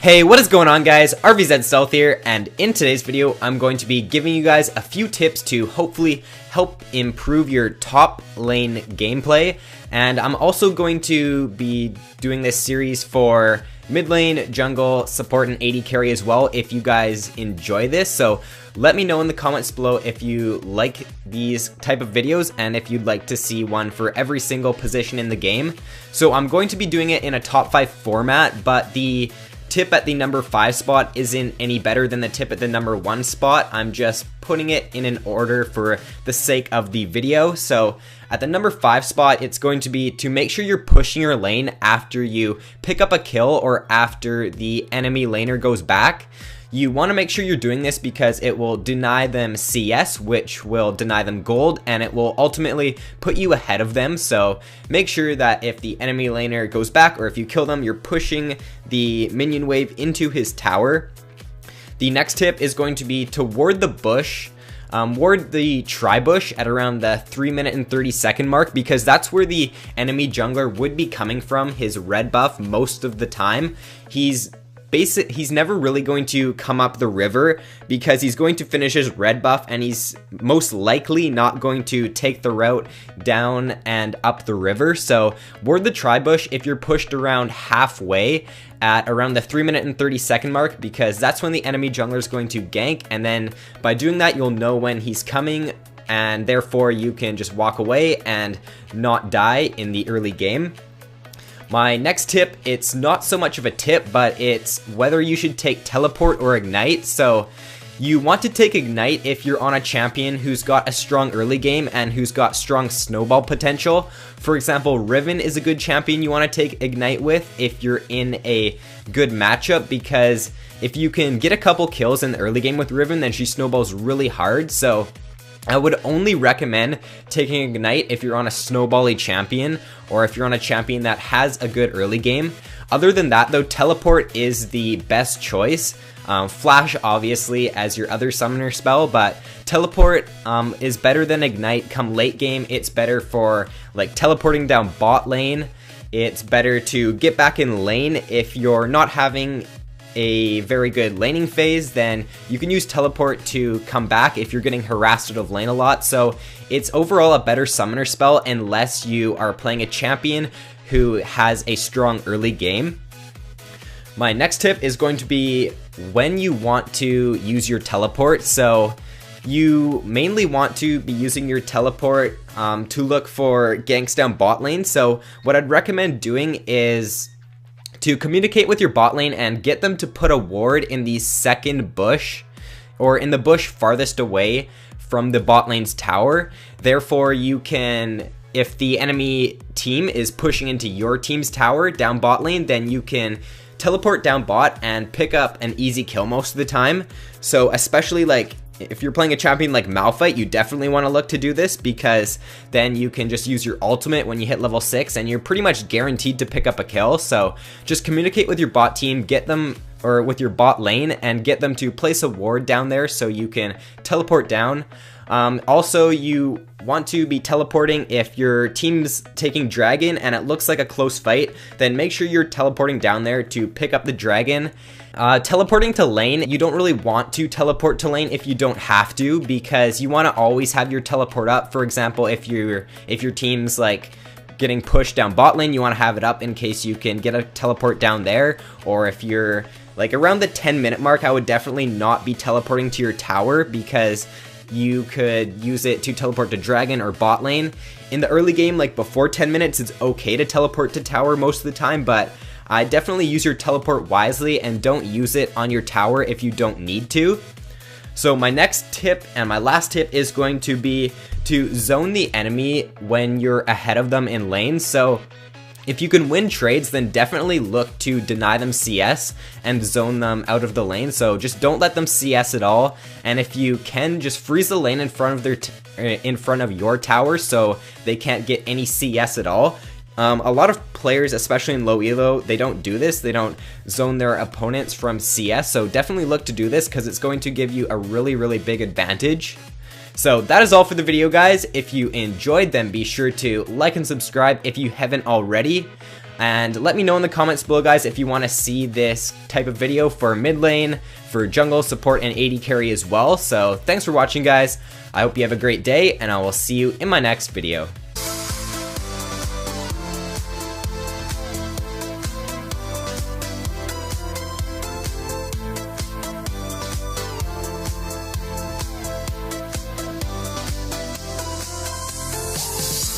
Hey, what is going on guys? RVZ Stealth here, and in today's video I'm going to be giving you guys a few tips to hopefully help improve your top lane gameplay, and I'm also going to be doing this series for mid lane, jungle, support, and AD carry as well if you guys enjoy this. So let me know in the comments below if you like these type of videos and if you'd like to see one for every single position in the game. So I'm going to be doing it in a top 5 format, but the tip at the number 5 spot isn't any better than the tip at the number 1 spot. I'm just putting it in an order for the sake of the video. So at the number 5 spot, it's going to be to make sure you're pushing your lane after you pick up a kill or after the enemy laner goes back. You want to make sure you're doing this because it will deny them CS, which will deny them gold, and it will ultimately put you ahead of them. So make sure that if the enemy laner goes back or if you kill them, you're pushing the minion wave into his tower. The next tip is going to be to ward the bush. Ward the tri-bush at around the 3-minute and 30-second mark, because that's where the enemy jungler would be coming from, his red buff, most of the time. He's never really going to come up the river because he's going to finish his red buff, and he's most likely not going to take the route down and up the river. So ward the tri-bush if you're pushed around halfway at around the 3-minute and 30-second mark, because that's when the enemy jungler is going to gank, and then by doing that you'll know when he's coming, and therefore you can just walk away and not die in the early game. My next tip, it's not so much of a tip, but it's whether you should take teleport or ignite. So you want to take ignite if you're on a champion who's got a strong early game and who's got strong snowball potential. For example, Riven is a good champion you want to take ignite with if you're in a good matchup, because if you can get a couple kills in the early game with Riven, then she snowballs really hard. So I would only recommend taking Ignite if you're on a snowbally champion or if you're on a champion that has a good early game. Other than that though, Teleport is the best choice. Flash obviously as your other summoner spell, but Teleport is better than Ignite come late game. It's better for like teleporting down bot lane. It's better to get back in lane if you're not having a very good laning phase. Then you can use teleport to come back if you're getting harassed out of lane a lot. So it's overall a better summoner spell unless you are playing a champion who has a strong early game. My next tip is going to be when you want to use your teleport. So you mainly want to be using your teleport to look for ganks down bot lane. So what I'd recommend doing is to communicate with your bot lane and get them to put a ward in the second bush, or in the bush farthest away from the bot lane's tower. Therefore you can, if the enemy team is pushing into your team's tower down bot lane, then you can teleport down bot and pick up an easy kill most of the time. So especially like if you're playing a champion like Malphite, you definitely want to look to do this, because then you can just use your ultimate when you hit level 6 and you're pretty much guaranteed to pick up a kill. So just communicate with your bot team, get them, or with your bot lane, and get them to place a ward down there so you can teleport down. Also, you want to be teleporting if your team's taking dragon and it looks like a close fight, then make sure you're teleporting down there to pick up the dragon. Teleporting to lane, you don't really want to teleport to lane if you don't have to, because you want to always have your teleport up. For example, if your team's like getting pushed down bot lane, you want to have it up in case you can get a teleport down there. Or if you're like around the 10-minute mark, I would definitely not be teleporting to your tower, because you could use it to teleport to dragon or bot lane. In the early game, like before 10 minutes, it's okay to teleport to tower most of the time, but I definitely use your teleport wisely and don't use it on your tower if you don't need to. So my next tip and my last tip is going to be to zone the enemy when you're ahead of them in lane. So if you can win trades, then definitely look to deny them CS and zone them out of the lane. So just don't let them CS at all. And if you can, just freeze the lane in front of your tower so they can't get any CS at all. A lot of players, especially in low elo, they don't do this. They don't zone their opponents from CS. So definitely look to do this because it's going to give you a really, really big advantage. So that is all for the video, guys. If you enjoyed, then be sure to like and subscribe if you haven't already. And let me know in the comments below, guys, if you want to see this type of video for mid lane, for jungle support, and AD carry as well. So thanks for watching, guys. I hope you have a great day, and I will see you in my next video.